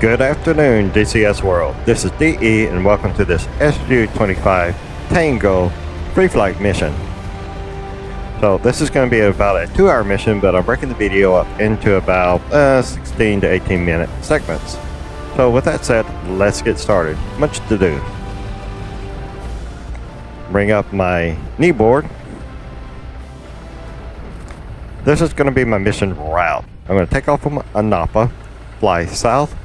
Good afternoon, DCS World. This is DE, and welcome to this Su-25 Tango free flight mission. So this is going to be about a 2-hour mission, but I'm breaking the video up into about 16 to 18 minute segments. So with that said, let's get started. Much to do. Bring up my knee board. This is going to be my mission route. I'm going to take off from Anapa, fly southeasternly,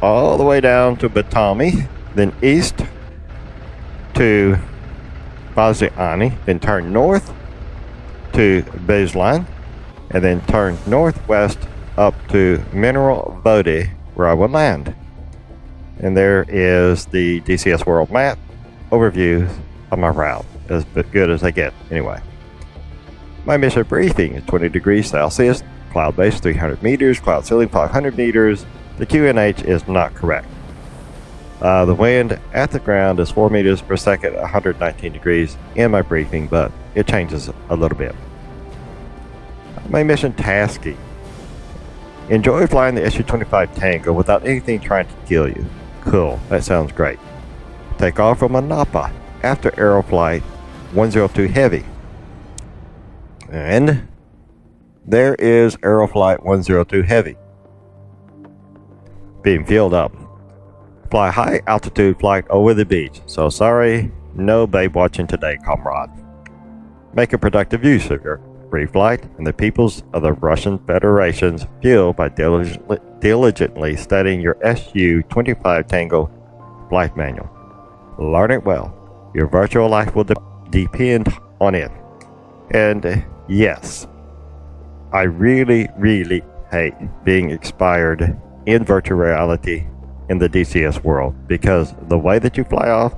all the way down to Batami, then east to Baziani, then turn north to Baseline, and then turn northwest up to Mineral Vodi, where I will land. And there is the DCS World map overview of my route, as good as I get anyway. My mission briefing is 20 degrees Celsius, cloud base 300 meters, cloud ceiling 500 meters. The QNH is not correct. The wind at the ground is 4 meters per second, 119 degrees in my briefing, but it changes a little bit. My mission tasking. Enjoy flying the Su-25 Tango without anything trying to kill you. Cool, that sounds great. Take off from Anapa after Aeroflight 102 Heavy. And there is Aeroflight 102 Heavy being filled up. Fly high altitude flight over the beach. So sorry, no babe watching today, comrade. Make a productive use of your free flight and the peoples of the Russian Federation's fuel by diligently studying your Su-25 Tango flight manual. Learn it well. Your virtual life will depend on it. And yes, I really hate being expired in virtual reality in the DCS world, because the way that you fly off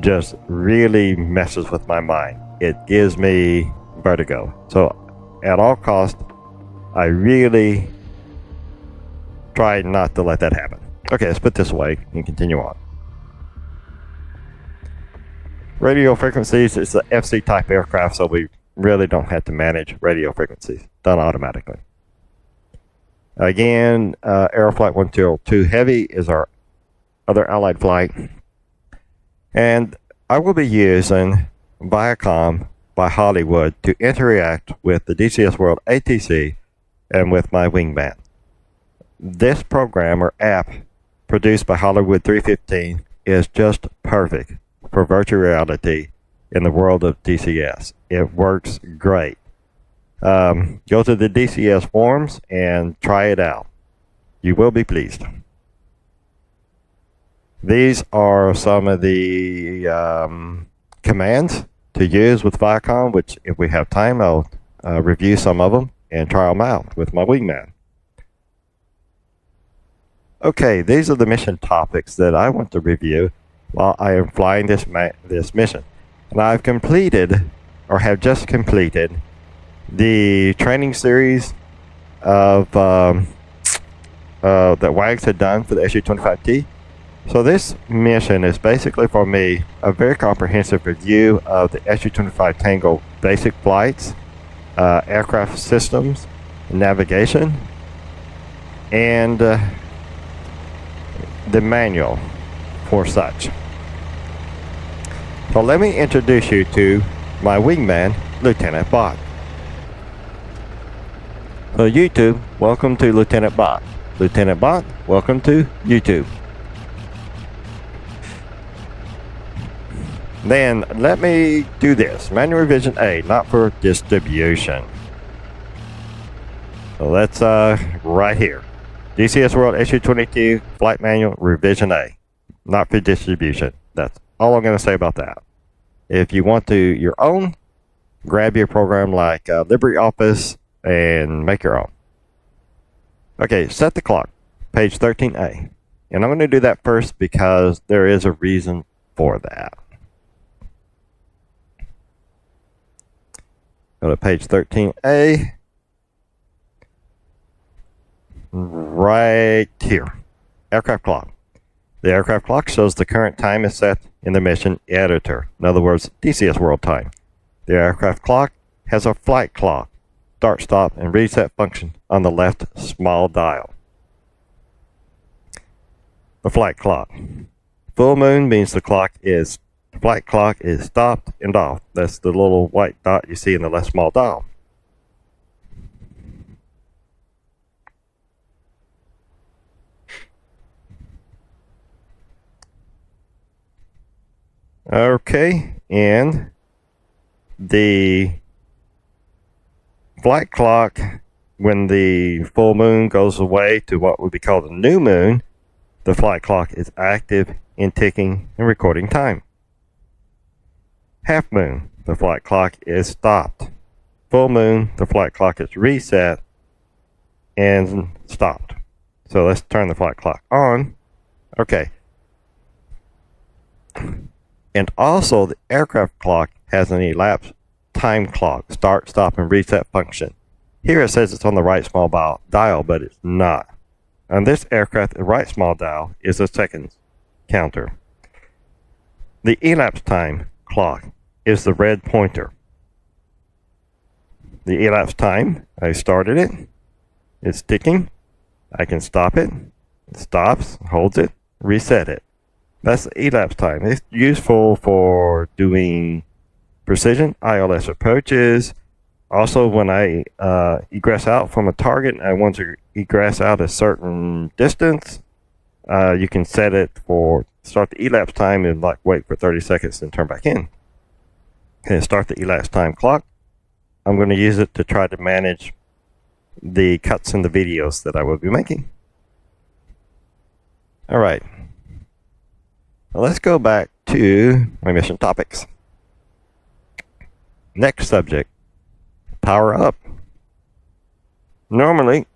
just really messes with my mind. It gives me vertigo. So at all costs, I really try not to let that happen. Okay, let's put this away and continue on. Radio frequencies is the FC type aircraft, so we really don't have to manage radio frequencies, done automatically. Again, Aeroflight 102 Heavy is our other allied flight, and I will be using Viacom by Hollywood to interact with the DCS World ATC and with my wingman. This program or app produced by Hollywood 315 is just perfect for virtual reality in the world of DCS. It works great. Go to the DCS forums and try it out. You will be pleased. These are some of the commands to use with Viacom, which if we have time, I'll review some of them and try them out with my wingman. Okay, these are the mission topics that I want to review while I am flying this mission. And I've completed, or have just completed, the training series of that WAGs had done for the Su-25T. So this mission is basically for me a very comprehensive review of the Su-25 Tango basic flights, aircraft systems, navigation, and the manual for such. So let me introduce you to my wingman, Lieutenant Bot. So YouTube, welcome to Lieutenant Bot. Lieutenant Bot, welcome to YouTube. Then let me do this. Manual revision A, not for distribution. So that's right here. DCS World Su-22 Flight Manual Revision A, not for distribution. That's all I'm going to say about that. If you want to your own, grab your program like LibreOffice and make your own. Okay, set the clock, page 13A. And I'm going to do that first because there is a reason for that. Go to page 13A. Right here. Aircraft clock. The aircraft clock shows the current time is set in the mission editor. In other words, DCS World time. The aircraft clock has a flight clock start, stop, and reset function on the left small dial. The flight clock. Full moon means the flight clock is stopped and off. That's the little white dot you see in the left small dial. Okay, and the flight clock, when the full moon goes away to what would be called a new moon, the flight clock is active and ticking and recording time. Half moon, the flight clock is stopped. Full moon, the flight clock is reset and stopped. So let's turn the flight clock on. Okay. And also the aircraft clock has an elapsed time clock, start, stop, and reset function. Here it says it's on the right small dial, but it's not. On this aircraft, the right small dial is a seconds counter. The elapsed time clock is the red pointer. The elapsed time, I started it, it's ticking, I can stop it, it stops, holds it, reset it. That's the elapsed time. It's useful for doing precision ILS approaches. Also, when I egress out from a target and I want to egress out a certain distance, you can set it for start the elapsed time and like wait for 30 seconds and turn back in. And start the elapsed time clock. I'm going to use it to try to manage the cuts in the videos that I will be making. All right. Now let's go back to my mission topics. Next subject, power up. Normally,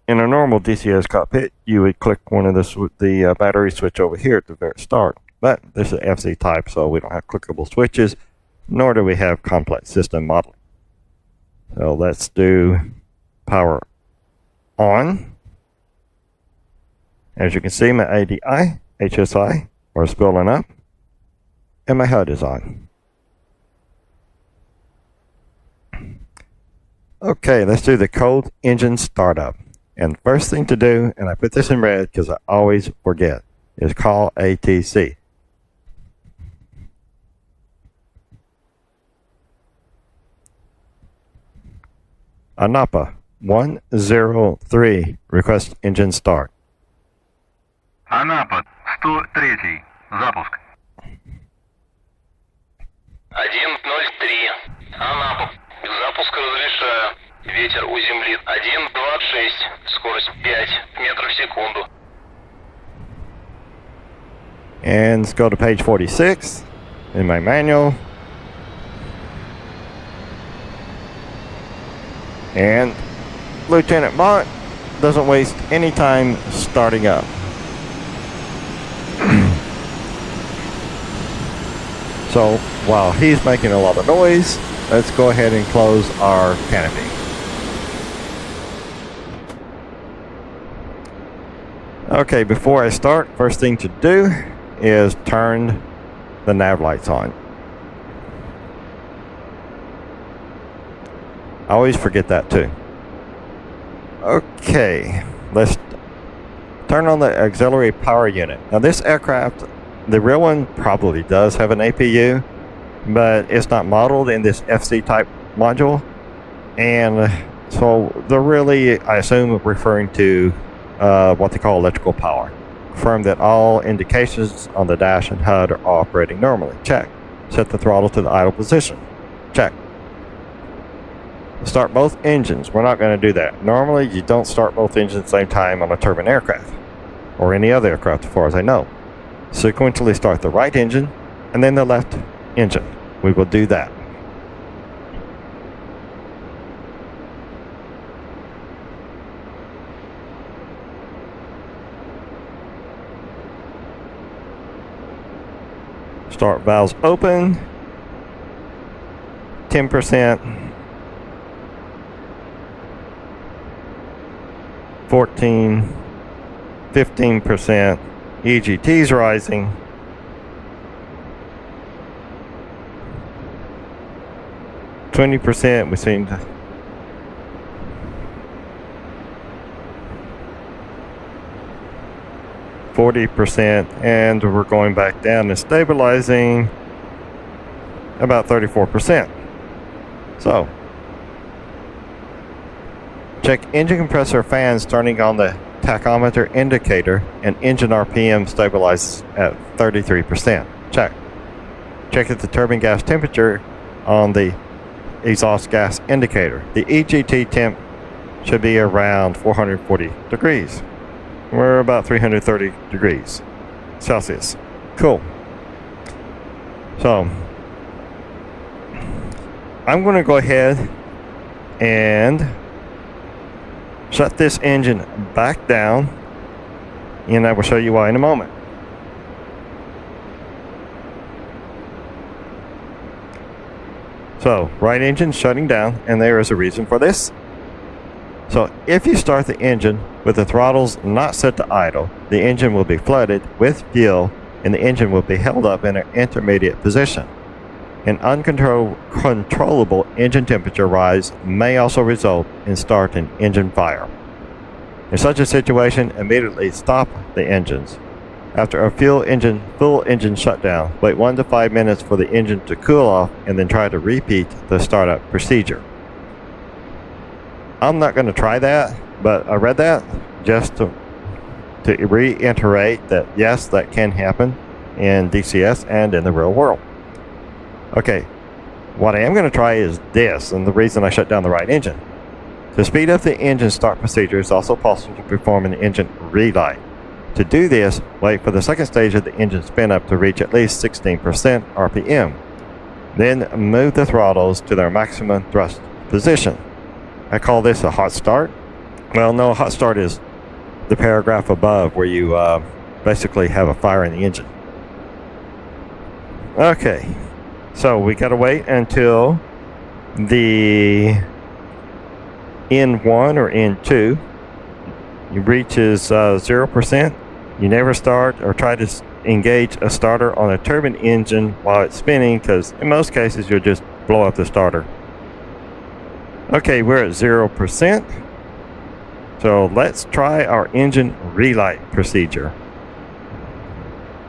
in a normal DCS cockpit, you would click one of the battery switch over here at the very start. But this is FC type, so we don't have clickable switches, nor do we have complex system modeling. So let's do power on. As you can see, my ADI, HSI are spooling up, and my HUD is on. Okay, let's do the cold engine startup. And first thing to do, and I put this in red because I always forget, is call ATC. ANAPA 103, request engine start. Анапа, 103, запуск. 103. Анапа, запуск разрешаю. Ветер у земли 1,26, скорость 5 метров в секунду. And let's go to page 46 in my manual. And Lieutenant Bont doesn't waste any time starting up. So while he's making a lot of noise, let's go ahead and close our canopy. Okay, before I start, first thing to do is turn the nav lights on. I always forget that too. Okay, let's turn on the auxiliary power unit. Now this aircraft, the real one probably does have an APU, but it's not modeled in this FC type module. And so they're really, I assume, referring to what they call electrical power. Confirm that all indications on the dash and HUD are operating normally. Check. Set the throttle to the idle position. Check. Start both engines. We're not going to do that. Normally, you don't start both engines at the same time on a turbine aircraft, or any other aircraft as far as I know. Sequentially start the right engine, and then the left engine. We will do that. Start valves open. 10%. 14, 15%, EGT's rising, 20%, we seem to 40%, and we're going back down and stabilizing about 34%. So, check engine compressor fans turning on the tachometer indicator, and engine RPM stabilizes at 33%. Check. Check if the turbine gas temperature on the exhaust gas indicator. The EGT temp should be around 440 degrees. We're about 330 degrees Celsius. Cool. So, I'm going to go ahead and shut this engine back down, and I will show you why in a moment. So, right engine shutting down, and there is a reason for this. So, if you start the engine with the throttles not set to idle, the engine will be flooded with fuel, and the engine will be held up in an intermediate position. An uncontrollable engine temperature rise may also result in start and engine fire. In such a situation, immediately stop the engines. After a full engine shutdown, wait 1 to 5 minutes for the engine to cool off, and then try to repeat the startup procedure. I'm not going to try that, but I read that just to reiterate that yes, that can happen in DCS and in the real world. Okay, what I am going to try is this, and the reason I shut down the right engine. To speed up the engine start procedure, it's also possible to perform an engine relight. To do this, wait for the second stage of the engine spin up to reach at least 16% RPM. Then move the throttles to their maximum thrust position. I call this a hot start. Well, no, hot start is the paragraph above where you basically have a fire in the engine. Okay, so we gotta wait until the N1 or N2 reaches 0%. You never start or try to engage a starter on a turbine engine while it's spinning, because in most cases you'll just blow up the starter. Okay, we're at 0%. So let's try our engine relight procedure.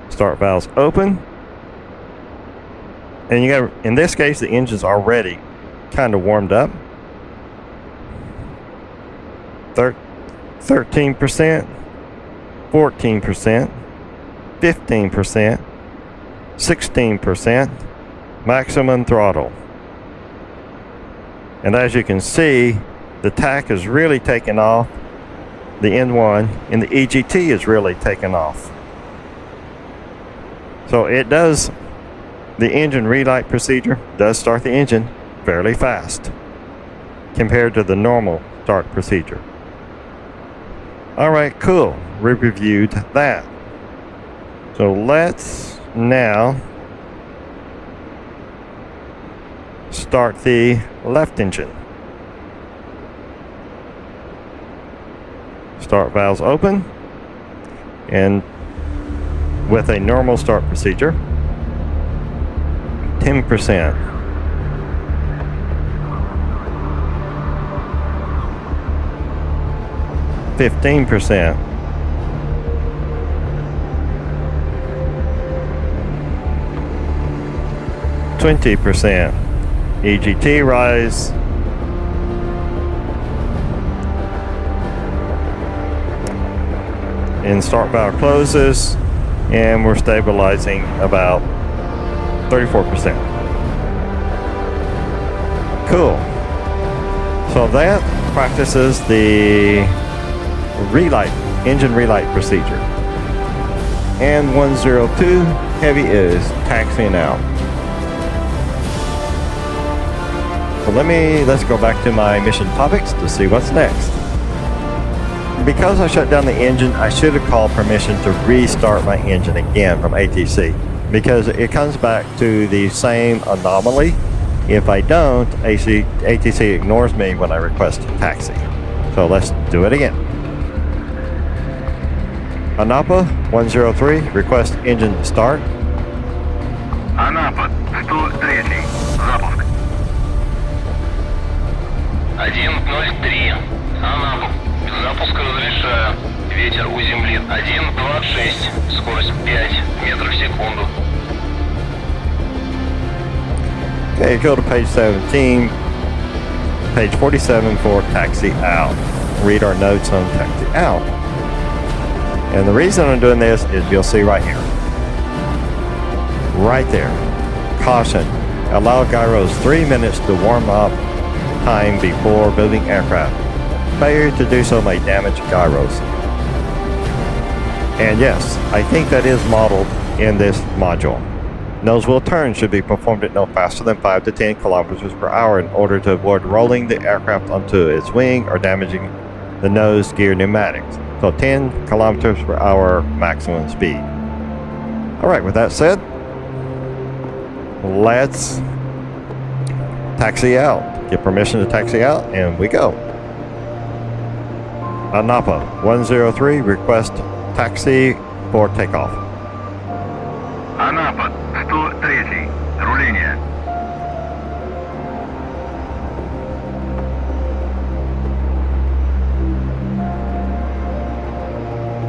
Start valves open. And you got, in this case, the engine's already kind of warmed up. 13%, 14%, 15%, 16%, maximum throttle. And as you can see, the tach is really taking off, the N1, and the EGT is really taking off. So it does, the engine relight procedure does start the engine fairly fast compared to the normal start procedure. Alright, cool. We reviewed that. So let's now start the left engine. Start valves open, and with a normal start procedure, 10%. 15%. 20%. EGT rise. And start valve closes, and we're stabilizing about 34%. Cool. So that practices the relight, engine relight procedure. And 102 heavy is taxiing out. So let's go back to my mission topics to see what's next. Because I shut down the engine, I should have called permission to restart my engine again from ATC, because it comes back to the same anomaly. If I don't, ATC ignores me when I request a taxi. So let's do it again. Anapa 103, request engine start. Анапа, 103, запуск. 103. Анапа. Запуск разрешаю. ветер у земли 1,26, скорость 5 метров в секунду. Okay, go to page 17, page 47 for taxi out. Read our notes on taxi out. And the reason I'm doing this is you'll see right here. Right there. Caution. Allow gyros 3 minutes to warm up time before moving aircraft. Failure to do so may damage gyros. And yes, I think that is modeled in this module. Nose wheel turns should be performed at no faster than 5 to 10 kilometers per hour in order to avoid rolling the aircraft onto its wing or damaging the nose gear pneumatics. So 10 kilometers per hour maximum speed. Alright, with that said, let's taxi out. Get permission to taxi out, and we go. Anapa 103, request taxi for takeoff. Анапа, 103, руление.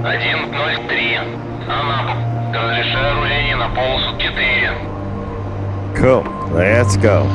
Один 03. Анапа. Разрешаю руление на полосу 4. Cool, let's go.